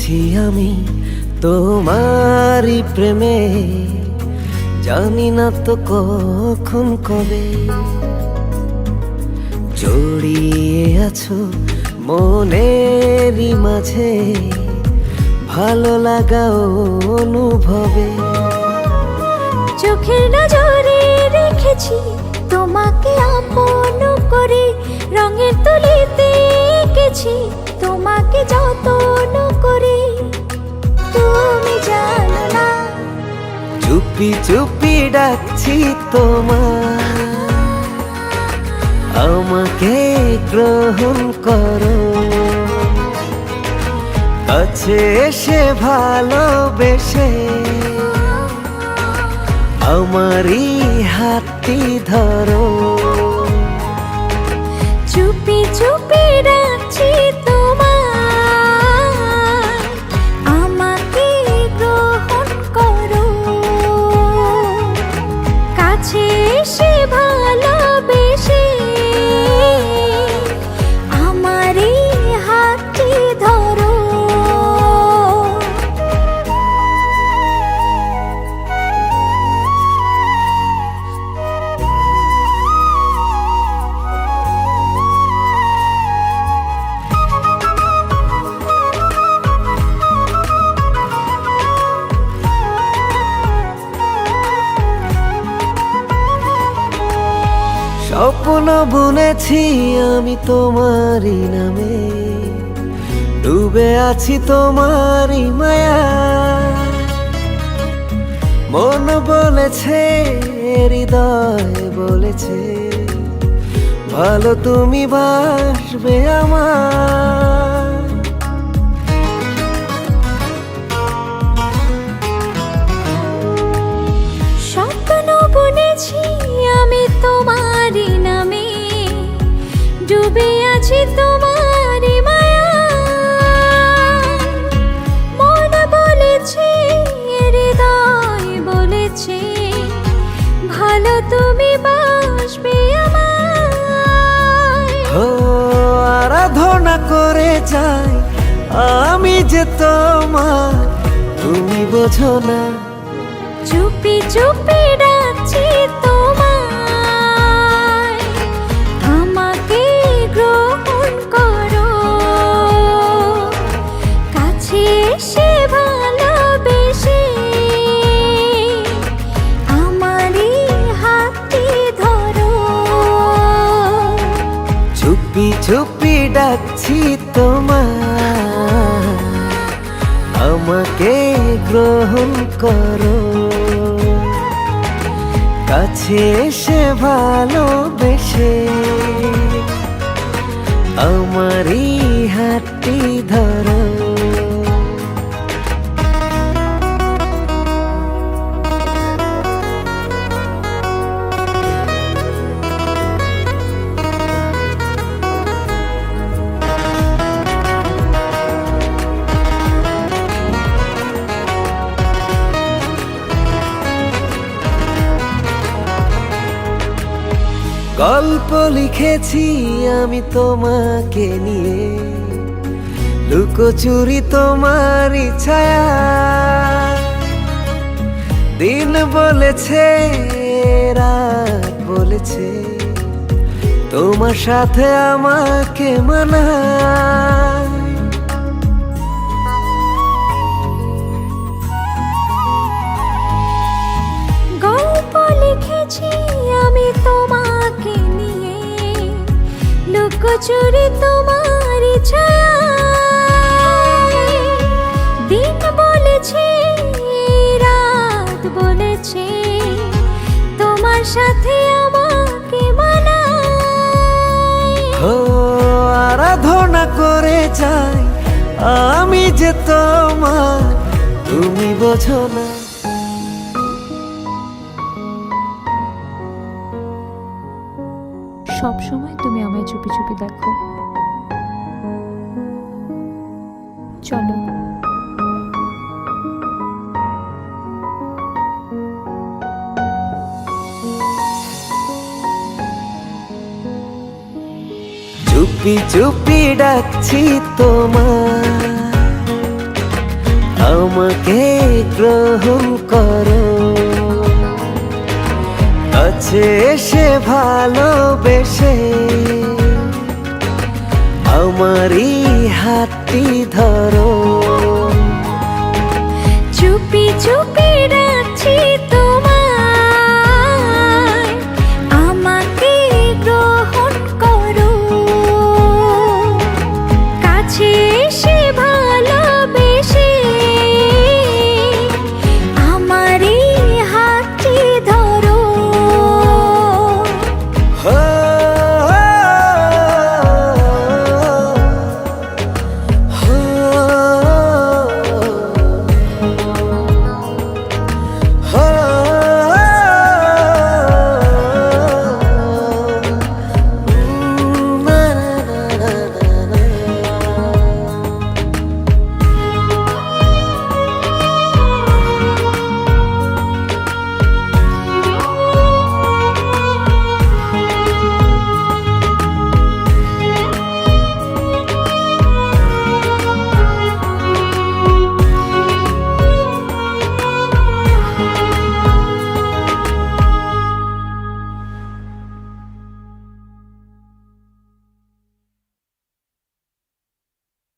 পড়েছি আমি তোমারই প্রেমে, জানি না তো কখন কবে। জড়িয়ে আছো মনেরই মাঝে, ভালো লাগা অনুভবে। চোখের নজরে রেখেছি তোমাকে আপন করে, রঙের তুলিতে এঁকেছি তোমাকে যত্ন করে। তুমি জানো না চুপি চুপি ডাকছি তোমার, আমাকে গ্রহণ করো। কাছে এসে ভালোবেসে আমারই হাতটি ধরো। চুপি চুপি ডাকছি তোমার, আমাকে গ্রহণ করো। কাছে এসে ভালোবেসে আমারই হাতটি ধরো। স্বপ্ন বুনেছি আমি তোমারই নামে, ডুবে আছি তোমারই মায়া। মন বলেছে, হৃদয় বলেছে, ভালো তুমি বাসবে আমার। স্বপ্ন বুনেছি আমি তোমারই নামে, ডুবে আছি তোমারই মায়া। মন বলেছে, হৃদয় বলেছে, ভালো তুমি বাসবে আমায়। ও আরাধনা করে যাই আমি যে তোমার, তুমি বোঝো না। চুপি চুপি ডাকছি তোমায়, আমাকে গ্রহণ করো। কাছে এসে ভালোবেসে আমারই হাতটি ধরো। চুপি চুপি ডাকছি তোমার, আমাকে গ্রহণ করো। কাছে এসে ভালোবেসে আমারই হাতটি ধরো। গল্প লিখেছি আমি তোমাকে নিয়ে, লুকোচুরি তোমারই ছায়া। দিন বলেছে, রাত বলেছে, তোমার সাথে আমাকে মানায়। গল্প লিখেছি আমি তোমাকে নিয়ে, লুকোচুরি তোমারই ছায়া। দিন বলেছে, রাত বলেছে, তোমার সাথে আমাকে মানায়। ও আরাধনা করে যাই আমি যে তোমার, তুমি বোঝো না। সব সময় তুমি আমায় চুপি চুপি দেখো। চলো। চুপি চুপি ডাকছি তোমার, আমাকে গ্রহণ করো, কাছে এসে ভালোবেসে আমারই হাতটি ধরো।